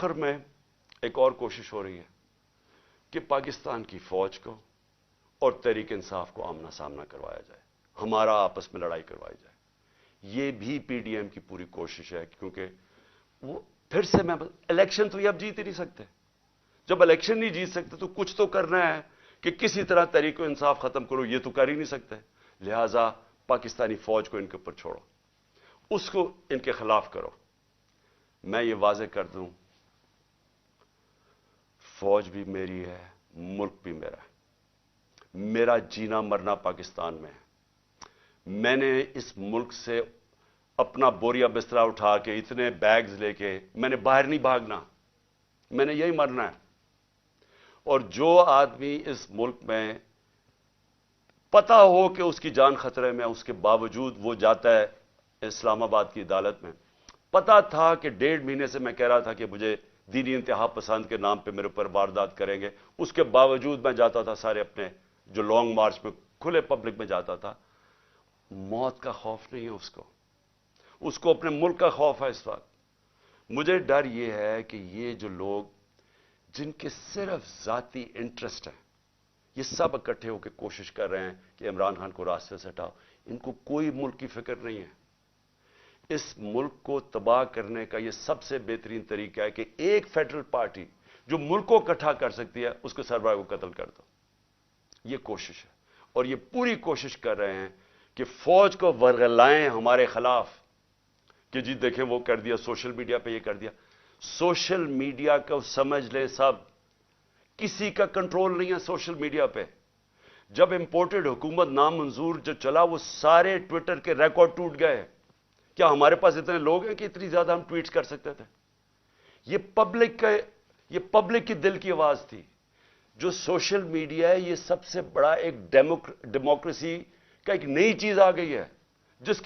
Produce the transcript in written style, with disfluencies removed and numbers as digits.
آخر میں ایک اور کوشش ہو رہی ہے کہ پاکستان کی فوج کو اور تحریک انصاف کو آمنا سامنا کروایا جائے، ہمارا آپس میں لڑائی کروائی جائے۔ یہ بھی پی ڈی ایم کی پوری کوشش ہے، کیونکہ وہ پھر سے میں الیکشن تو یہ اب جیت ہی نہیں سکتے۔ جب الیکشن نہیں جیت سکتے تو کچھ تو کرنا ہے کہ کسی طرح تحریک انصاف ختم کرو، یہ تو کر ہی نہیں سکتے۔ لہذا پاکستانی فوج کو ان کے اوپر چھوڑو، اس کو ان کے خلاف کرو۔ میں یہ واضح کر دوں، فوج بھی میری ہے، ملک بھی میرا ہے، میرا جینا مرنا پاکستان میں ہے۔ میں نے اس ملک سے اپنا بوریا بسترا اٹھا کے اتنے بیگز لے کے میں نے باہر نہیں بھاگنا، میں نے یہی مرنا ہے۔ اور جو آدمی اس ملک میں پتا ہو کہ اس کی جان خطرے میں، اس کے باوجود وہ جاتا ہے اسلام آباد کی عدالت میں، پتا تھا کہ 1.5 مہینے سے میں کہہ رہا تھا کہ مجھے دینی انتہا پسند کے نام پہ میرے اوپر واردات کریں گے، اس کے باوجود میں جاتا تھا سارے اپنے جو لانگ مارچ میں کھلے پبلک میں جاتا تھا۔ موت کا خوف نہیں ہے اس کو اپنے ملک کا خوف ہے۔ اس وقت مجھے ڈر یہ ہے کہ یہ جو لوگ جن کے صرف ذاتی انٹرسٹ ہیں، یہ سب اکٹھے ہو کے کوشش کر رہے ہیں کہ عمران خان کو راستے سے ہٹاؤ، ان کو کوئی ملک کی فکر نہیں ہے۔ اس ملک کو تباہ کرنے کا یہ سب سے بہترین طریقہ ہے کہ ایک فیڈرل پارٹی جو ملک کو اکٹھا کر سکتی ہے، اس کو سربراہ کو قتل کر دو۔ یہ کوشش ہے، اور یہ پوری کوشش کر رہے ہیں کہ فوج کو ورغلائیں ہمارے خلاف، کہ جی دیکھیں وہ کر دیا، سوشل میڈیا پہ یہ کر دیا۔ سوشل میڈیا کو سمجھ لیں سب، کسی کا کنٹرول نہیں ہے سوشل میڈیا پہ۔ جب امپورٹڈ حکومت نامنظور جو چلا، وہ سارے ٹویٹر کے ریکارڈ ٹوٹ گئے۔ کیا ہمارے پاس اتنے لوگ ہیں کہ اتنی زیادہ ہم ٹویٹس کر سکتے تھے؟ یہ پبلک کی دل کی آواز تھی۔ جو سوشل میڈیا ہے، یہ سب سے بڑا ایک ڈیموکریسی کا ایک نئی چیز آ گئی ہے، جس کے